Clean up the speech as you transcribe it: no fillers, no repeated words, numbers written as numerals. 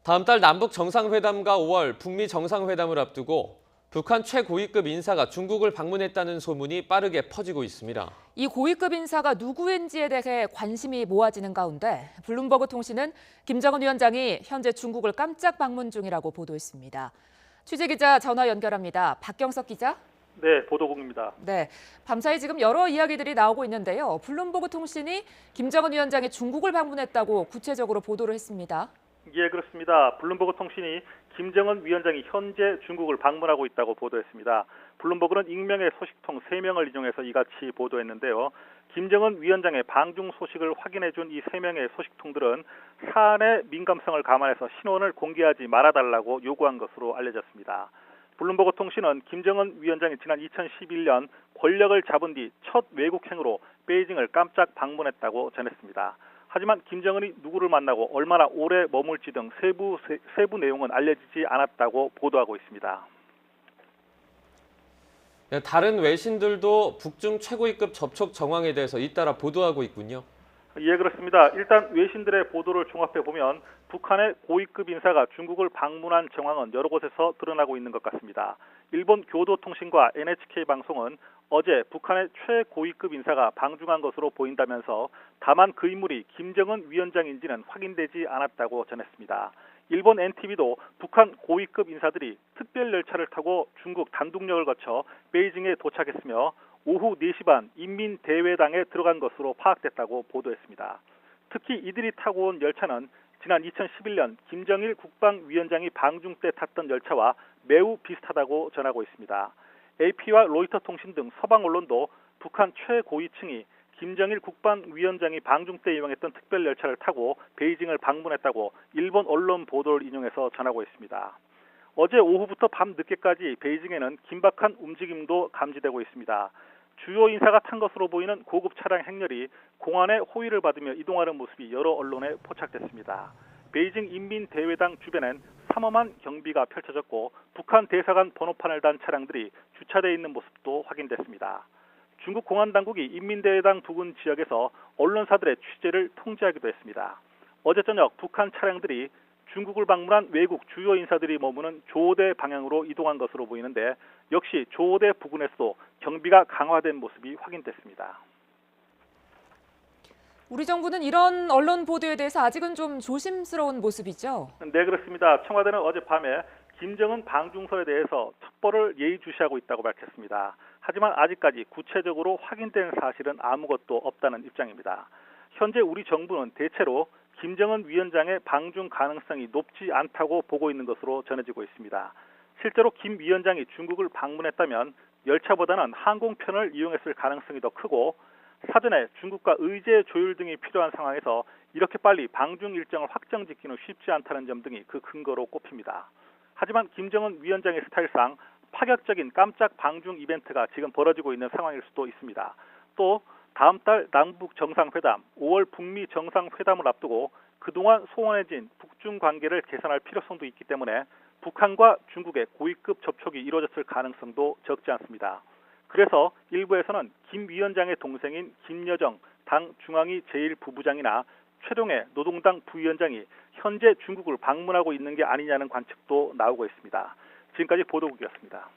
다음 달 남북 정상회담과 5월 북미 정상회담을 앞두고 북한 최고위급 인사가 중국을 방문했다는 소문이 빠르게 퍼지고 있습니다. 이 고위급 인사가 누구인지에 대해 관심이 모아지는 가운데 블룸버그 통신은 김정은 위원장이 현재 중국을 깜짝 방문 중이라고 보도했습니다. 취재기자 전화 연결합니다. 박경석 기자. 네, 보도국입니다. 네, 밤사이 지금 여러 이야기들이 나오고 있는데요. 블룸버그 통신이 김정은 위원장이 중국을 방문했다고 구체적으로 보도를 했습니다. 예, 그렇습니다. 블룸버그 통신이 김정은 위원장이 현재 중국을 방문하고 있다고 보도했습니다. 블룸버그는 익명의 소식통 3명을 인용해서 이같이 보도했는데요. 김정은 위원장의 방중 소식을 확인해준 이 3명의 소식통들은 사안의 민감성을 감안해서 신원을 공개하지 말아달라고 요구한 것으로 알려졌습니다. 블룸버그 통신은 김정은 위원장이 지난 2011년 권력을 잡은 뒤 첫 외국행으로 베이징을 깜짝 방문했다고 전했습니다. 하지만 김정은이 누구를 만나고 얼마나 오래 머물지 등 세부 내용은 알려지지 않았다고 보도하고 있습니다. 다른 외신들도 북중 최고위급 접촉 정황에 대해서 잇따라 보도하고 있군요. 예, 그렇습니다. 일단 외신들의 보도를 종합해 보면 북한의 고위급 인사가 중국을 방문한 정황은 여러 곳에서 드러나고 있는 것 같습니다. 일본 교도통신과 NHK 방송은 어제 북한의 최고위급 인사가 방중한 것으로 보인다면서 다만 그 인물이 김정은 위원장인지는 확인되지 않았다고 전했습니다. 일본 NTV도 북한 고위급 인사들이 특별 열차를 타고 중국 단둥역을 거쳐 베이징에 도착했으며 오후 4시 반 인민대회당에 들어간 것으로 파악됐다고 보도했습니다. 특히 이들이 타고 온 열차는 지난 2011년 김정일 국방위원장이 방중 때 탔던 열차와 매우 비슷하다고 전하고 있습니다. AP와 로이터 통신 등 서방 언론도 북한 최고위층이 김정일 국방위원장이 방중 때 이용했던 특별 열차를 타고 베이징을 방문했다고 일본 언론 보도를 인용해서 전하고 있습니다. 어제 오후부터 밤 늦게까지 베이징에는 긴박한 움직임도 감지되고 있습니다. 주요 인사가 탄 것으로 보이는 고급 차량 행렬이 공안의 호의를 받으며 이동하는 모습이 여러 언론에 포착됐습니다. 베이징 인민대회당 주변엔 삼엄한 경비가 펼쳐졌고 북한 대사관 번호판을 단 차량들이 주차되어 있는 모습도 확인됐습니다. 중국 공안당국이 인민대회당 부근 지역에서 언론사들의 취재를 통제하기도 했습니다. 어제 저녁 북한 차량들이 중국을 방문한 외국 주요 인사들이 머무는 조오대 방향으로 이동한 것으로 보이는데 역시 조오대 부근에서도 경비가 강화된 모습이 확인됐습니다. 우리 정부는 이런 언론 보도에 대해서 아직은 좀 조심스러운 모습이죠. 네, 그렇습니다. 청와대는 어젯밤에 김정은 방중설에 대해서 첩보를 예의주시하고 있다고 밝혔습니다. 하지만 아직까지 구체적으로 확인된 사실은 아무것도 없다는 입장입니다. 현재 우리 정부는 대체로 김정은 위원장의 방중 가능성이 높지 않다고 보고 있는 것으로 전해지고 있습니다. 실제로 김 위원장이 중국을 방문했다면 열차보다는 항공편을 이용했을 가능성이 더 크고 사전에 중국과 의제 조율 등이 필요한 상황에서 이렇게 빨리 방중 일정을 확정짓기는 쉽지 않다는 점 등이 그 근거로 꼽힙니다. 하지만 김정은 위원장의 스타일상 파격적인 깜짝 방중 이벤트가 지금 벌어지고 있는 상황일 수도 있습니다. 또 다음 달 남북 정상회담, 5월 북미 정상회담을 앞두고 그동안 소원해진 북중 관계를 개선할 필요성도 있기 때문에 북한과 중국의 고위급 접촉이 이루어졌을 가능성도 적지 않습니다. 그래서 일부에서는 김 위원장의 동생인 김여정 당 중앙위 제1부부장이나 최동해 노동당 부위원장이 현재 중국을 방문하고 있는 게 아니냐는 관측도 나오고 있습니다. 지금까지 보도국이었습니다.